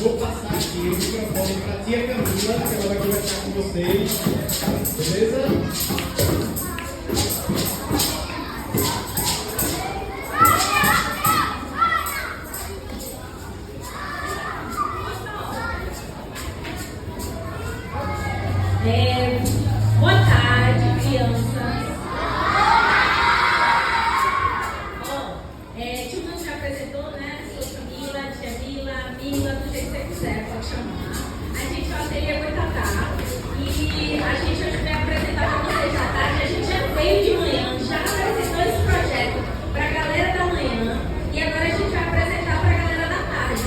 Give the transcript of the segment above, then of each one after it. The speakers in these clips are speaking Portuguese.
vou passar aqui o microfone para a tia Camila, que ela vai conversar com vocês. Beleza? Boa tarde, crianças. Tio Mano já apresentou, né? Sou Camila, tia Mila, do jeito que você quiser, pode chamar. A gente vai atender muito à tarde. E a gente hoje vai apresentar para vocês à tarde. A gente já veio de manhã, já apresentou esse projeto para a galera da manhã. E agora a gente vai apresentar para a galera da tarde.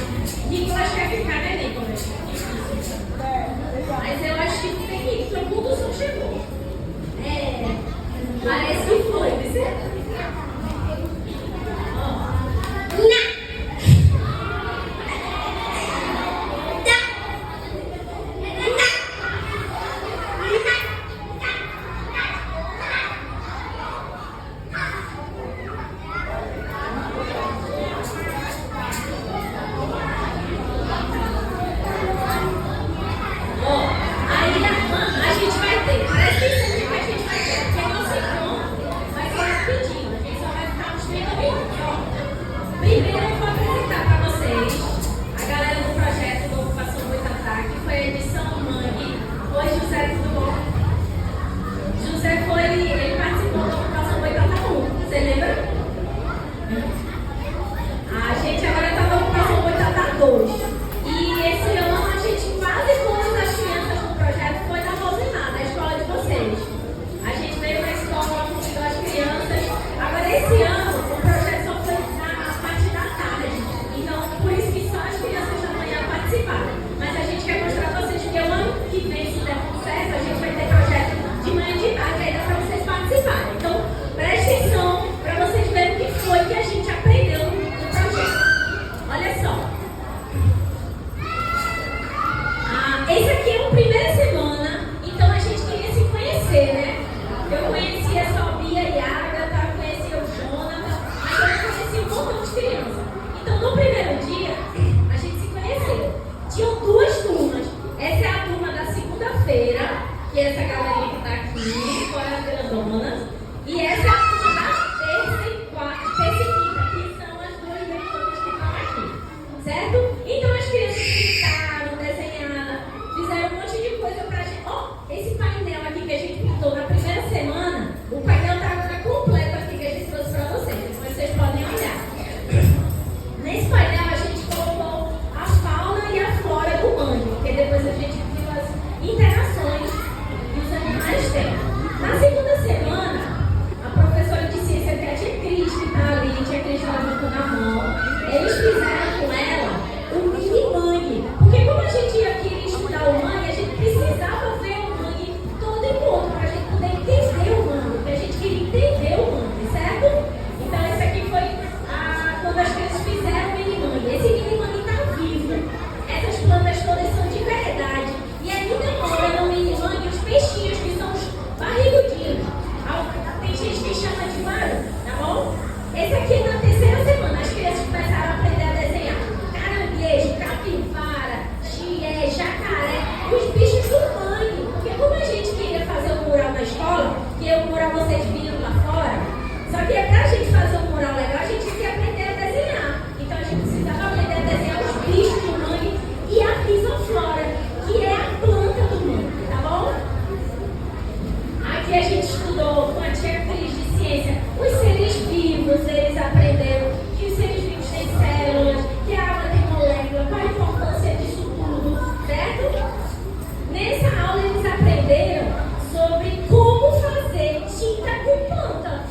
Nicolas quer ficar, né, Nicolas? Mas eu acho que tem que ir, todo mundo só chegou. Parece que foi, você? Que essa galerinha que está aqui, fora as grandonas, e essa é a turma da terça e quinta, que são as duas grandonas que estão aqui, certo? Então as crianças pintaram, desenharam, fizeram um monte de coisa pra gente. Esse painel aqui que a gente pintou na primeira semana, o painel tá agora completo aqui que a gente trouxe pra vocês, depois vocês podem olhar. Nesse painel a gente colocou a fauna e a flora do mangue, porque depois a gente viu as interações na segunda semana, a professora de ciência, que é a tia Cris, que está ali, a tia Cris levantando a mão, eles fizeram com ela o mini mangue. Porque como a gente queria estudar o mangue, a gente precisava ver o mangue todo em ponto, para a gente poder entender o mangue, porque a gente queria entender o mangue, certo? Então esse aqui foi quando as crianças fizeram o mini mangue. Esse mini mangue está vivo. Essas plantas todas são de verdade. E ainda mora no mini mangue os peixinhos que são os barrigudinhos. Tem gente que chama de maru, tá bom? Esse aqui é na terceira semana. As crianças começaram a aprender a desenhar caranguejo, capivara, chié, jacaré, os bichos do mangue. Porque como a gente queria fazer um mural na escola, que o mural vocês viram lá fora, só que pra gente fazer um mural legal, a gente tinha que aprender a desenhar. Então a gente precisava aprender a desenhar os bichos do mangue e a pisoflora, que é a planta do mangue, tá bom? Aqui a gente estudou com a tia Cris de ciência os seres vivos. Eles aprenderam que os seres vivos têm células, que a água tem molécula, qual a importância disso tudo, certo? Nessa aula eles aprenderam sobre como fazer tinta com planta.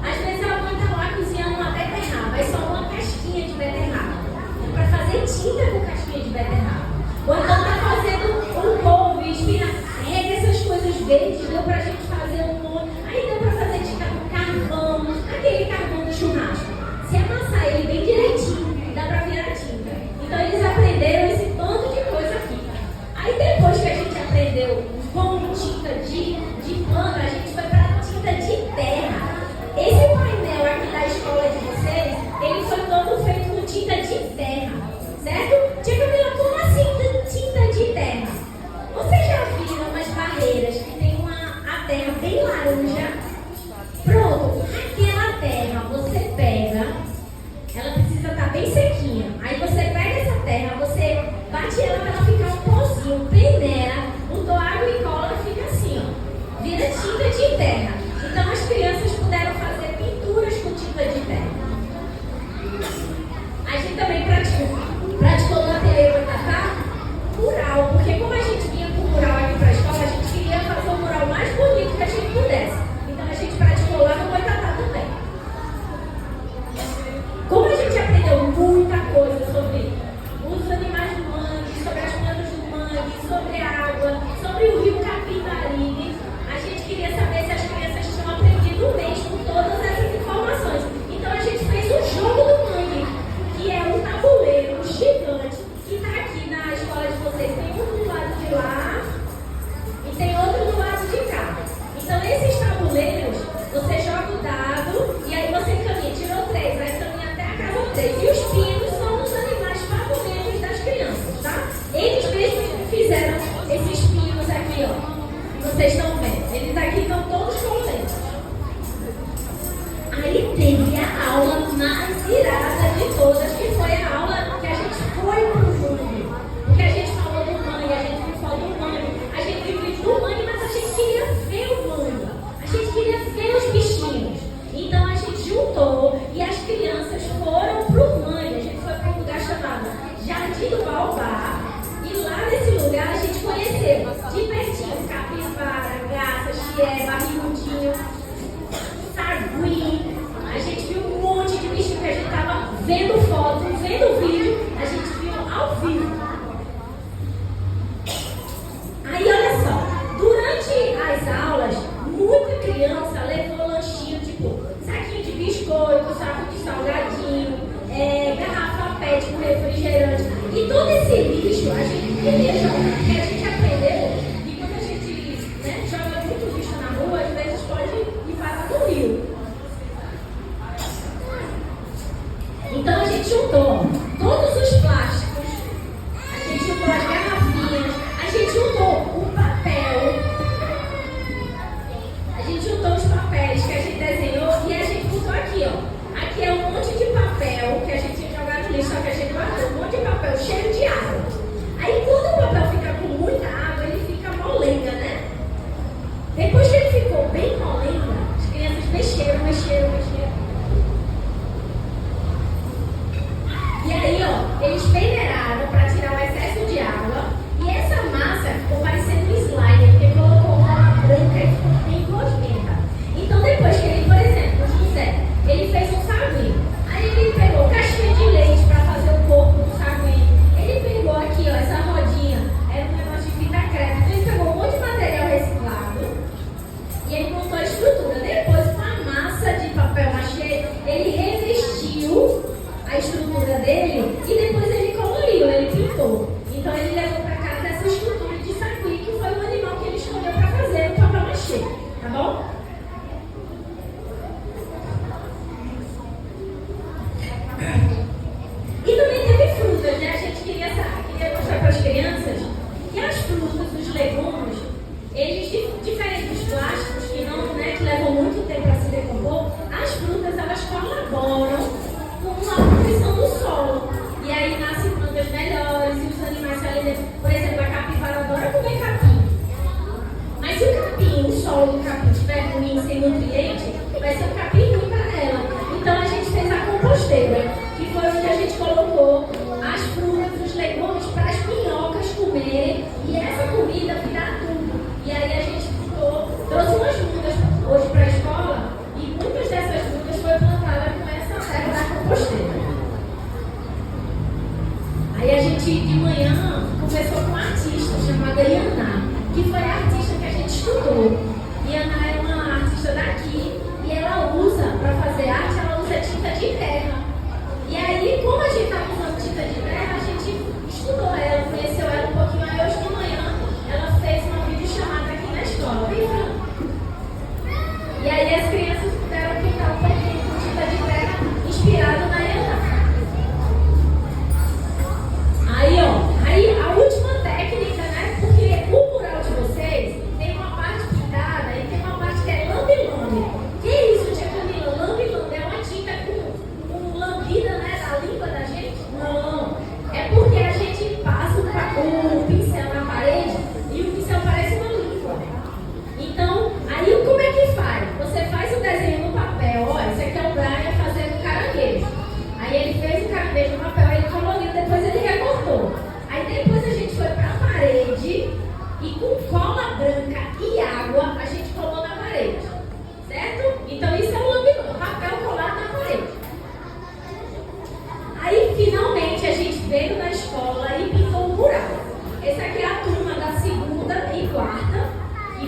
Às vezes a mãe está lá cozinhando uma beterraba, é só uma casquinha de beterraba. É para fazer tinta com casquinha de beterraba. Ou então está fazendo um couve, espinafre, essas coisas verdes, deu pra gente fazer um monte. Aí deu pra fazer tinta com carvão, aquele carvão de churrasco. Se amassar ele bem direitinho, dá pra virar tinta. Então eles aprenderam esse tanto de coisa aqui. Aí depois que a gente aprendeu com tinta de pano, a gente foi pra tinta de terra. Esse painel aqui da escola de vocês, ele foi todo feito com tinta de terra, certo? Tinha que bate ela para ficar um pozinho, peneira, botou água e cola e fica assim, ó. Vira tinta de terra. Então as crianças puderam fazer pinturas com tinta de terra. A gente também praticou no ateliê Boitatá mural, porque como a gente vinha com mural aqui para a escola, a gente queria fazer o mural mais bonito que a gente pudesse. Então a gente praticou lá no Boitatá também. Como a gente aprendeu muita coisa sobre os animais do mangue, sobre as plantas do mangue, sobre a água, sobre o rio Capibaribe, a gente queria saber se as crianças tinham aprendido mesmo todas essas informações. Então a gente fez o jogo do mangue, que é um tabuleiro gigante, que está aqui na escola de vocês. Tem um do lado de lá e tem outro do lado de cá. Então esses tabuleiros, você joga o dado e aí você caminha, tirou 3, vai caminhar até a casa 3. E os pinos são os animais favoritos das crianças, tá? Eles mesmos fizeram esses pinos aqui, ó. Vocês estão vendo? Eles aqui estão todos coloreados. Aí teve a aula mais irada de todas, que foi a aula que a gente foi pro mangue. Porque a gente falou do mangue, a gente falou do mangue, a gente vive do mangue, mas a gente queria ver o mangue. A gente queria ver os bichinhos. Então a gente juntou e as crianças foram pro mangue. A gente foi para um lugar chamado Jardim do Baobá. E lá nesse lugar a gente conheceu de pertinho capivara, garça, chié, barrigudinho, sagui. A gente viu um monte de bichinho que a gente estava vendo foto, vendo vídeo, a gente viu ao vivo. Aí olha só, durante as aulas, muita criança levou lanchinho, tipo saquinho de biscoito, saco de salgadinho, garrafa PET com refrigerante. E todo esse lixo a gente queria jogar, porque a gente aprendeu que quando a gente joga muito lixo na rua, às vezes pode ir parar no rio. Então a gente juntou todos os plásticos, a gente juntou as garrafinhas, a gente juntou o papel, a gente juntou os papéis que a gente desenhou e a gente botou aqui, ó. Aqui é um monte de papel que a gente tinha jogado no lixo, só que a gente guardou um monte de papel cheio de água. Aí quando o papel fica com muita água, ele fica molenga, né? Depois que ele ficou bem molenga, as crianças mexeram. E aí, ó, eles peneiraram para tirar o excesso de água. E essa massa ficou parecendo um slime, porque colocou uma branca e ficou bem gosmenta. Então, depois que ele, por exemplo, o José, ele fez um sagui. Aí ele pegou caixinha de leite para fazer o corpo do sagui. Ele pegou aqui, ó, essa rodinha, era um negócio de fita crepe. Então, ele pegou um monte de material reciclado e ele montou a estrutura. Depois, com a massa de papel machê, ele revestiu a estrutura dele e depois ele coloriu, ele pintou. Então ele levou para casa essa estrutura de sagui, que foi o animal que ele escolheu para fazer no papel machê, tá bom? E também teve frutas, né? A gente queria mostrar para as crianças que as frutas, os legumes, eles, diferente dos plásticos que não, né, que levam muito tempo para se decompor, as frutas elas colaboram com a nutrição do solo. E aí nascem plantas melhores e os animais se alimentam. Por exemplo, a capivara adora comer capim. Mas se o capim, o solo do capim estiver ruim, sem nutriente, vai ser um capim ruim para ela. Então a gente fez a composteira, que foi onde a gente colocou as frutas, os legumes para as minhocas comerem e essa comida virar tudo. E aí a gente trouxe umas mudas hoje para a escola e muitas dessas mudas foram plantadas com essa terra da composteira. Aí a gente de manhã conversou com uma artista chamada Iana, que foi a artista que a gente estudou. Iana é uma artista daqui e ela usa, para fazer arte, ela usa tinta de terra. E aí, como a gente estava usando tinta de terra, a gente estudou ela, conheceu ela um pouquinho. Aí hoje de manhã ela fez uma videochamada aqui na escola. E aí as crianças puderam pintar um pouquinho com tinta de terra inspirado na Iana. Aí, ó, aí a última técnica, né? Porque o mural de vocês tem uma parte pintada e tem uma parte que é lambe-lambe. Que é isso, tia Camila? Lambe-lambe é uma tinta com lambida, né, da língua da gente.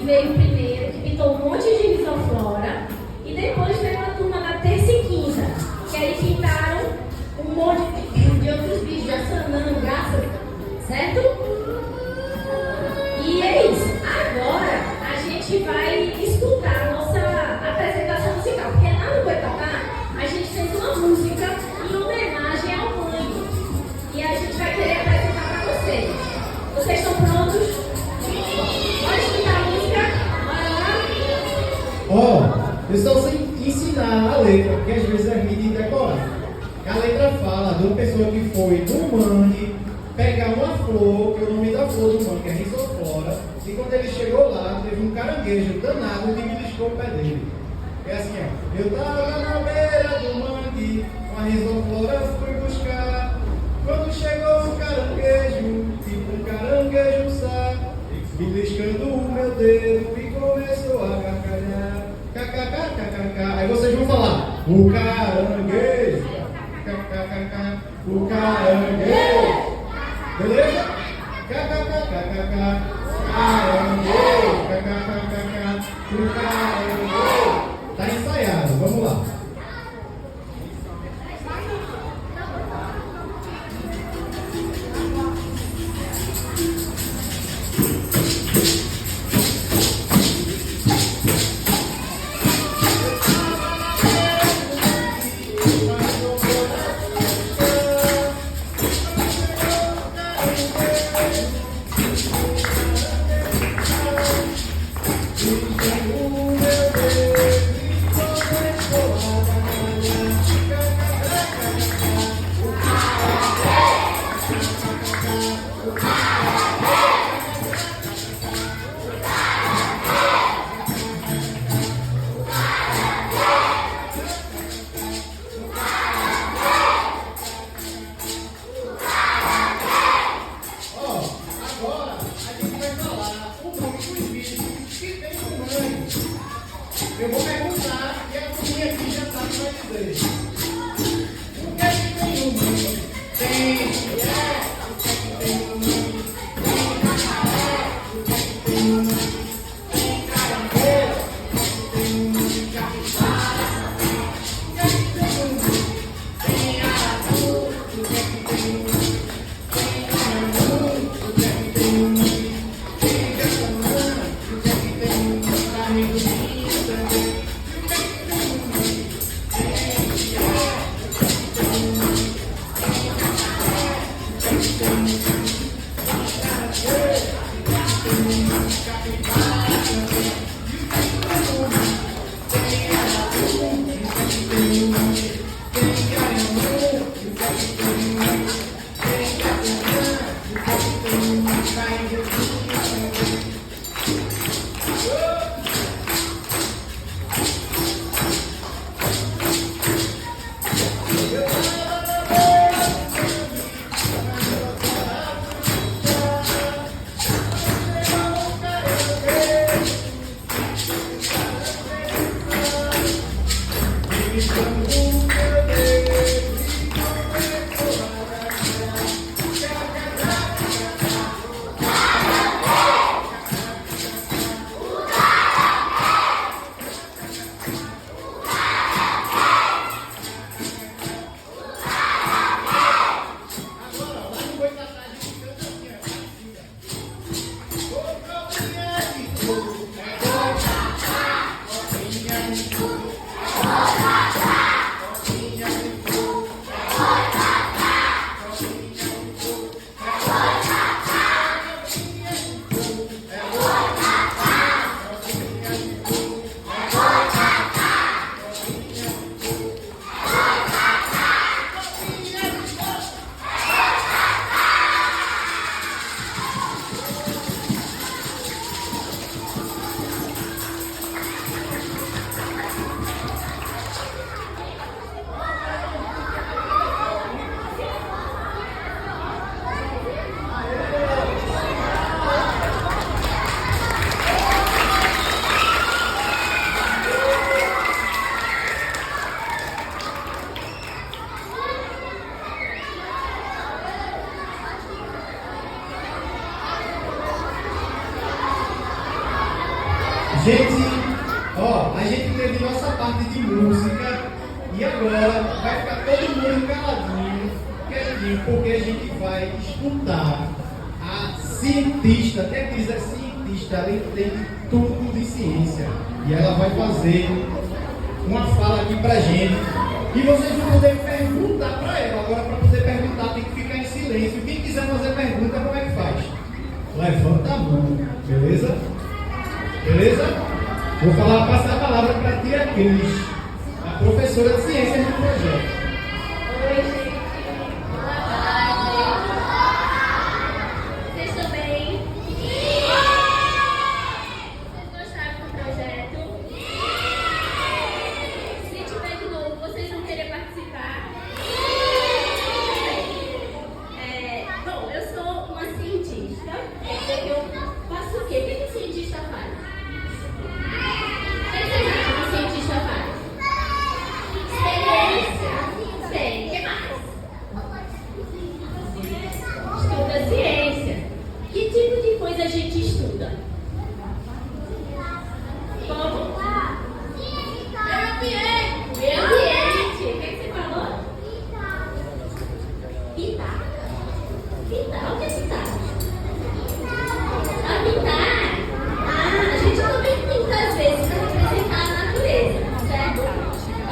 veio primeiro, que pintou um monte de risoflora, e depois veio a turma da terça e quinta, que aí pintaram um monte de outros bichos, de assanã, graças, certo? E é isso. Agora a gente vai escutar a nossa apresentação musical, porque lá no Boitatá a gente fez uma música em homenagem ao mangue. E a gente vai querer apresentar para vocês. Vocês estão prontos? Pode escutar a música? Bora lá? Ó, eu estou sem ensinar a letra, porque às vezes é ruim de decorar. A letra fala de uma pessoa que foi no mangue pegar uma flor, que o nome da flor do mangue é risoflora, e quando ele chegou lá, teve um caranguejo danado que beliscou o pé dele. É assim, ó. Eu tava na beira do mangue, com a risoflora fui buscar. Quando chegou um caranguejo, tipo um caranguejo sá, beliscando o meu dedo e começou a gargalhar. Kkkkk. Aí vocês vão falar, o caranguejo, kkkk, o caranguejo. Beleza? Kkkk, caranguejo, kkkk, o caranguejo. Tá ensaiado, vamos lá. Eu vou perguntar e a turminha aqui já sabe o que vai dizer. O que é que tem no mundo? Tem, o que é que tem no mundo? Tem camaré, o que é que tem no mundo? Tem caranguejo, o que é que tem no mundo? Capivara, o que é que tem no mundo? Tem aratu, o que é que tem no mundo? Tem carangu, o que é que tem no mundo? Tem jaçanã, o que é que tem no mundo? Carne do milho também. Gente, ó, a gente teve nossa parte de música e agora vai ficar todo mundo caladinho, quietinho, porque a gente vai escutar a cientista, até que diz é cientista, ela entende tudo de ciência. E ela vai fazer uma fala aqui pra gente. E vocês vão poder perguntar pra ela. Agora, para poder perguntar, tem que ficar em silêncio. Quem quiser fazer pergunta, como é que faz? Levanta a mão, beleza? Beleza? Vou passar a palavra para a tia Cris, a professora de ciências do projeto. Oi, gente. Boa tarde. Vocês estão bem? Vocês gostaram do projeto? Se tiver de novo, vocês vão querer participar? Bom, eu sou uma cientista. Quer dizer que eu faço o quê? O que um cientista faz? O que vocês acham que um cientista faz? Experiência. Sei. O que mais? Estuda ciência. Que tipo de coisa a gente estuda? Como? Meio ambiente. Meio ambiente. O que você falou? Pintar. Pintar. O que é pintar? Ah, pintar. Ah, a gente também pinta às vezes para representar a natureza, certo?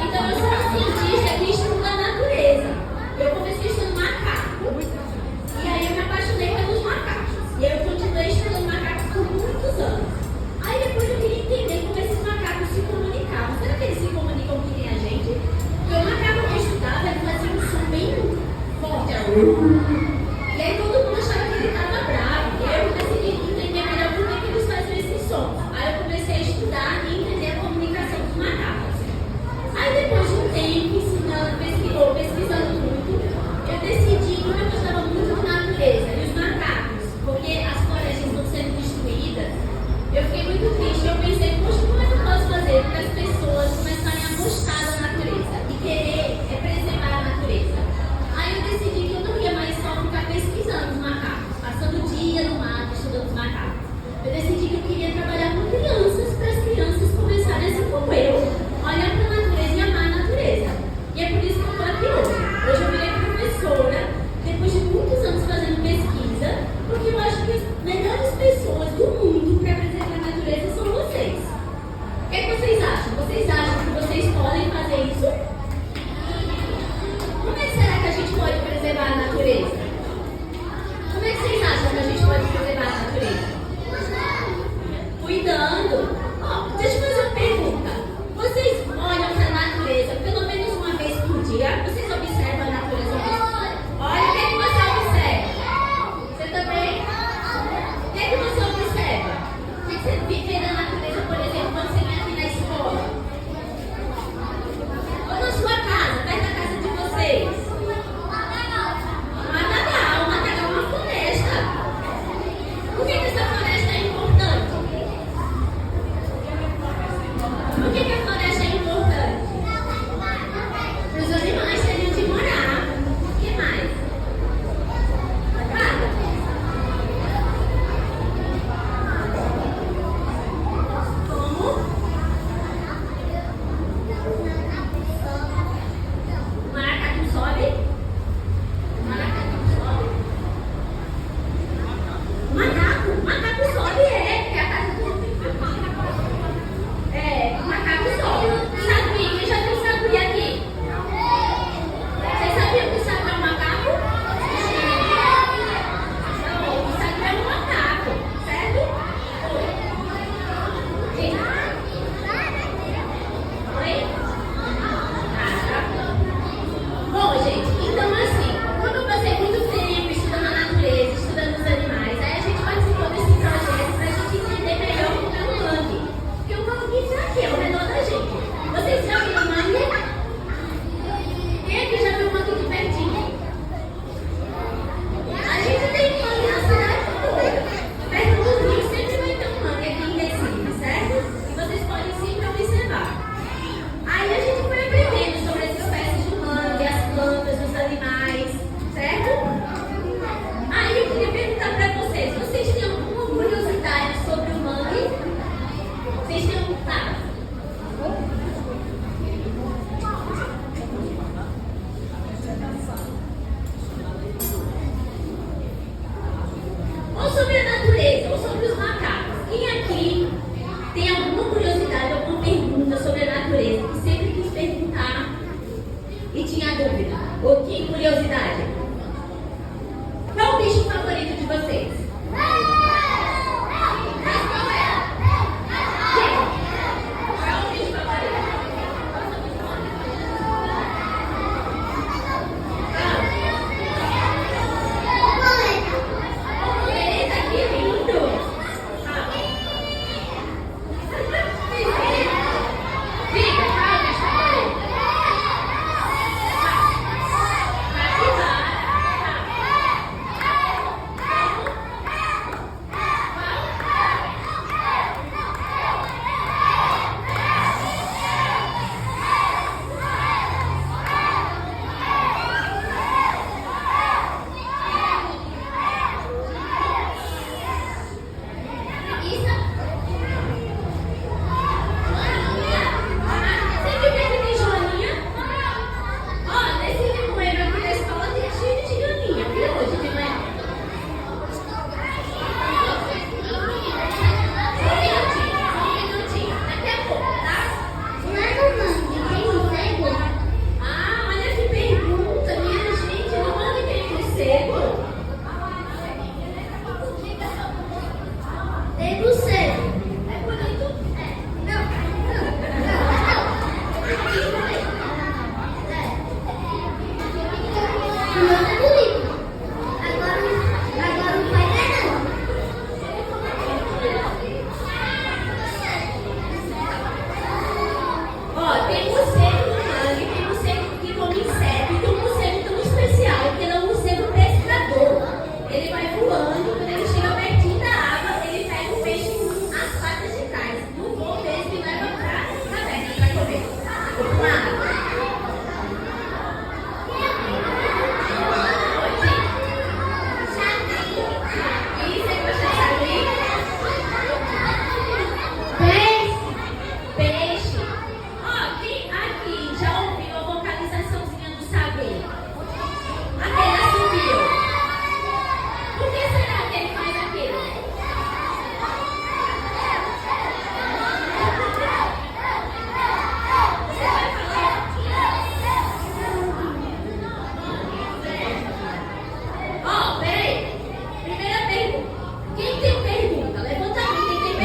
Então eu sou uma cientista que estuda a natureza. Eu comecei estudando macaco. E aí eu me apaixonei pelos macacos. E aí eu continuei estudando macacos por muitos anos. Aí depois eu queria entender como esses macacos se comunicavam. Será que eles se comunicam que nem a gente? Porque o macaco que eu estudava, ele fazia um som bem forte. E aí todo mundo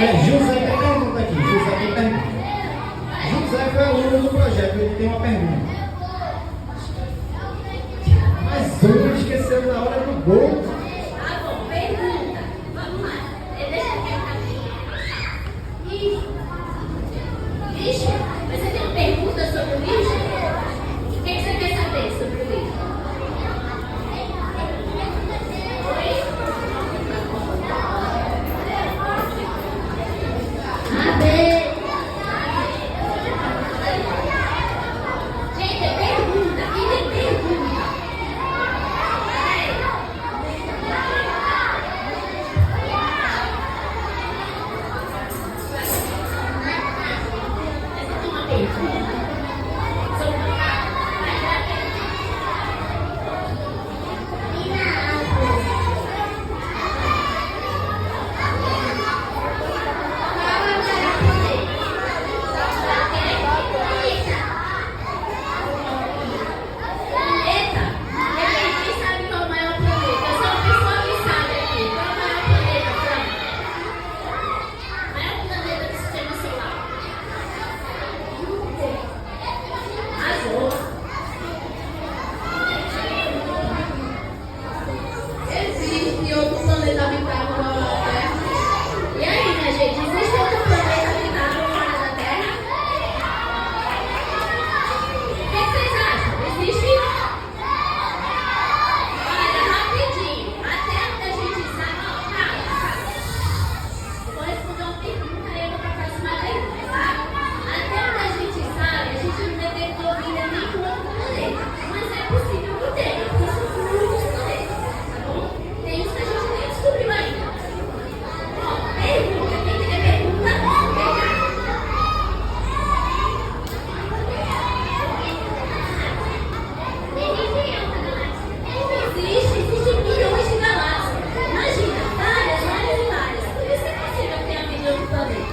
José tem pergunta aqui. José tem pergunta. José foi aluno do projeto, ele tem uma pergunta. Mas hoje esqueceu na hora do gol. Tá bom, pergunta. Vamos lá. Deixa eu perguntar. Lixo? Você tem uma pergunta sobre o lixo? O que você quer saber sobre o lixo? Oi? AB. Gente, é pergunta. Quem tem pergunta? Existe outro planeta habitável fora da Terra? E aí, minha gente, existe outro planeta habitável fora da Terra? O que vocês acham? Existe? Olha, rapidinho, até onde a gente sabe, calma. Eu vou responder uma pergunta e eu vou para a próxima pergunta, tá? Até onde a gente sabe, a gente não detectou vida em nenhum outro planeta. Mas é possível que tenha, porque são muitos planetas, tá bom? Tem uns que a gente nem descobriu ainda. Ó, pergunta, quem tem pergunta? Existem milhões de galáxias. Imagina, várias e várias. Por isso é possível ter a vida em outro planeta.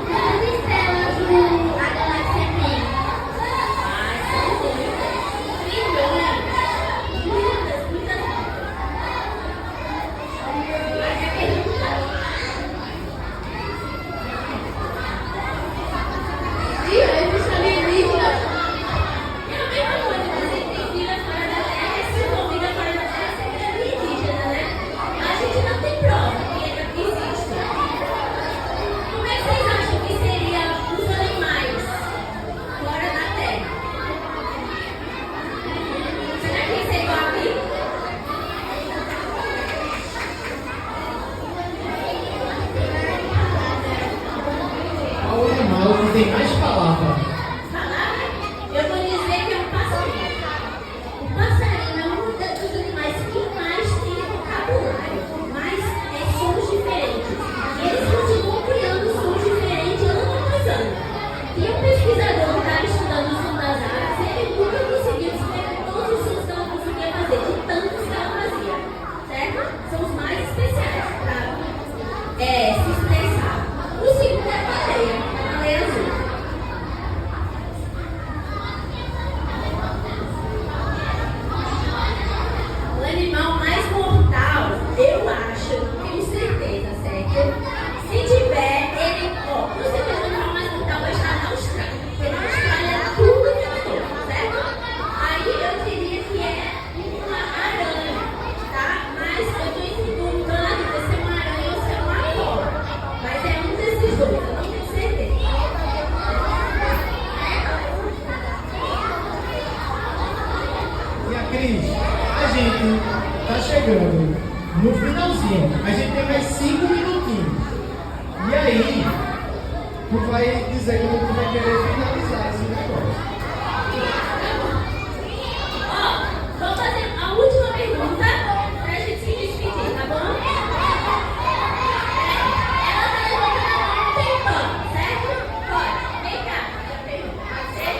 Quantas estrelas a galáxia tem? São trilhões. Muitas. Mas é pergunta. E aí, bicho alienígena? É a mesma coisa, você tem vida fora da Terra, se for vida fora da Terra, seria alienígena, né? A gente não tem prova que existe. Como é que vocês acham que seriam os animais fora da Terra? Será que eles seriam aqui? Qual o animal que tem mais palavras? Palavra? Eu vou dizer que é um passarinho. O passarinho é um dos animais que mais tem vocabulário, mais sons diferentes. E eles continuam criando sons diferentes ano após ano. E um pesquisador que estava estudando o som das aves, ele nunca conseguiu descrever todos os sons que ela conseguia fazer, de tantos que ela fazia. Certo? São os mais especiais para se expressar. O segundo é a baleia azul. O animal mais mortal, eu acho, não tenho certeza, certo? Se tiver, ele, com certeza o animal mais mortal vai estar na Austrália. Porque na Austrália tudo é venenoso, certo? Aí eu diria que é uma aranha, tá? Mas eu estou em dúvida se é uma aranha ou se é uma cobra. Mas é um desses dois, eu não tenho certeza. E a Cris, a gente tá chegando no finalzinho. A gente tem mais 5 minutinhos. E aí, tu vai dizer como tu vai querer finalizar esse negócio. Ó, vou fazer a última pergunta pra gente se despedir, tá bom? Ela tá levantando a mão um tempão, certo? Pode, vem cá, fazer a pergunta. Pode ser?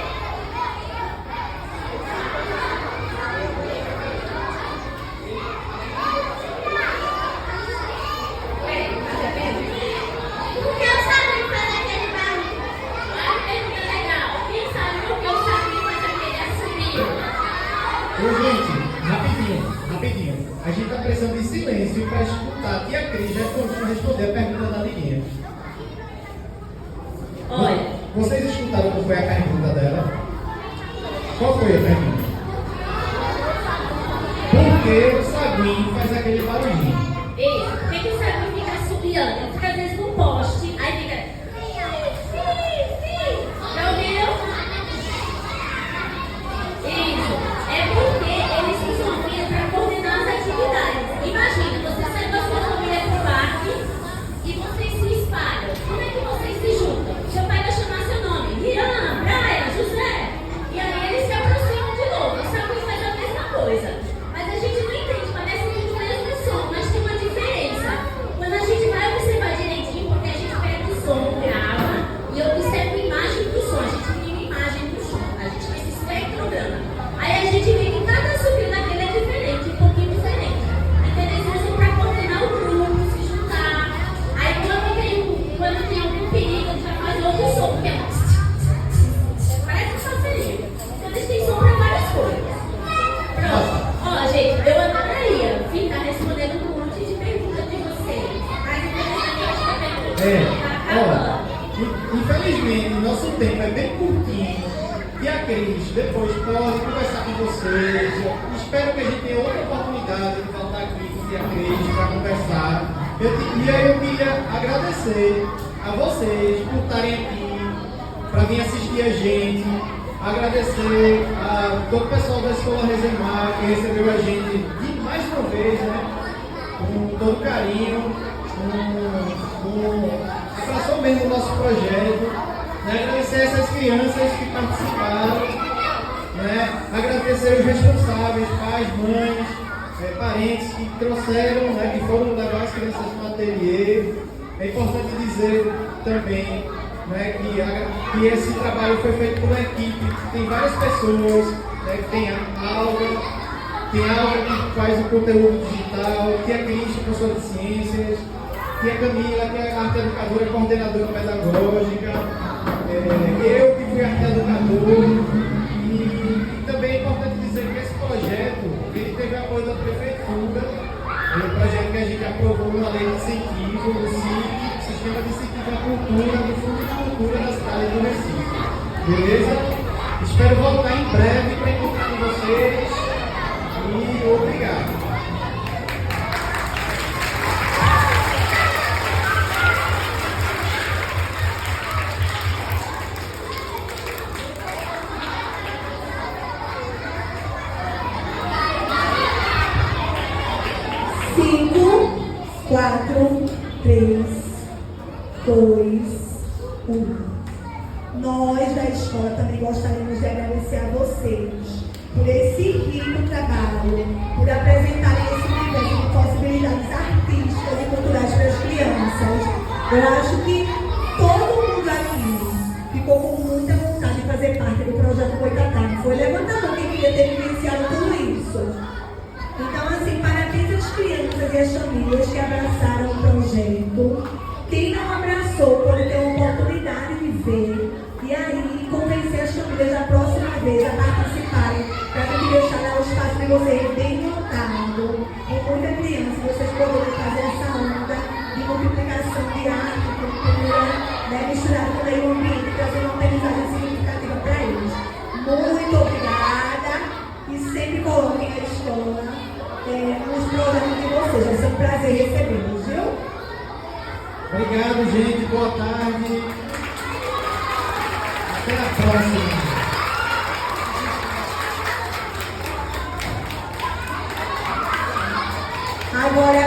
Peraí, fazer a pergunta. Porque eu sabia fazer aquele barulho. Olha que pergunta legal. Quem sabe por que Olha. Vocês escutaram qual foi a pergunta dela? Qual foi a pergunta? Por que o saguinho faz aquele barulhinho? Isso, por que o saguinho fica assobiando? Ele fica às vezes no poste, aí fica. Já ouviram? Isso. É porque eles usam a família para coordenar as atividades. Imagina, você sai da sua família para o parque e vocês se espalham. Como é que vocês se juntam? Seu pai vai chamar seu nome. Rian, Brian, José. E aí eles se aproximam de novo. O saguinho faz a mesma coisa. Mas a gente não entende, parece que o mesmo som, mas tem uma diferença. Quando a gente vai observar direitinho, porque a gente pega o som, grava e observa a imagem do som. A gente tem uma imagem do som, a gente tem esse espectrograma. Aí a gente vê que cada subir daquele é diferente, um pouquinho diferente. Então eles usam para coordenar o grupo, se juntar. Aí quando tem algum perigo, a gente vai fazer outro som, porque é parece um passarinho. Então eles têm som para várias coisas. Pronto. Ó, gente, eu adoraria ficar respondendo um monte de perguntas de vocês. Mas infelizmente a pergunta tá acabando. Infelizmente, nosso tempo é bem curtinho. E a Cris depois pode conversar com vocês. Espero que a gente tenha outra oportunidade de voltar aqui com a Cris para conversar. E aí eu queria agradecer a vocês por estarem aqui, para vir assistir a gente. Agradecer a todo o pessoal da Escola Rezemar que recebeu a gente de mais uma vez, né? Com todo carinho, abraçou mesmo o nosso projeto. Né? Agradecer essas crianças que participaram, né? Agradecer os responsáveis, pais, mães, parentes que trouxeram, né? Que foram levar as crianças no ateliê. É importante dizer também, né? Que esse trabalho foi feito por uma equipe, tem várias pessoas, né? Tem a Alga que faz o conteúdo digital, tem a Cris, professora de ciências, tem a Camila, que é a arte educadora, coordenadora pedagógica. Eu que fui arte-educador. E também é importante dizer que esse projeto ele teve apoio da prefeitura. É um projeto que a gente aprovou uma lei de incentivo do SIC, Sistema de Incentivo à Cultura, do Fundo de Cultura da cidade do Recife. Beleza? Espero voltar em breve para encontrar com vocês. E obrigado. Quatro, 3, 2, 1. Nós da escola também gostaríamos de agradecer a vocês por esse rico trabalho, por apresentarem esse universo de possibilidades artísticas e culturais para as crianças. Eu acho que todo mundo aqui ficou com muita vontade de fazer parte do projeto Boitatá. Foi levantando quem queria ter vivenciado tudo isso. Então, assim, parabéns às crianças e às famílias que abraçaram o projeto. Quem não abraçou pode ter a oportunidade de ver e aí convencer as famílias da próxima vez a participarem, para a gente deixar lá o espaço de vocês bem lotado, com muita criança, vocês poderem fazer essa onda de multiplicação de arte, cultura, né, misturado com o meio ambiente, trazer uma aprendizagem significativa para eles. Muito obrigada e sempre coloquem a escola nos programas de vocês. Vai ser um prazer recebê-los, viu? Obrigado, gente. Boa tarde. Até a próxima. Agora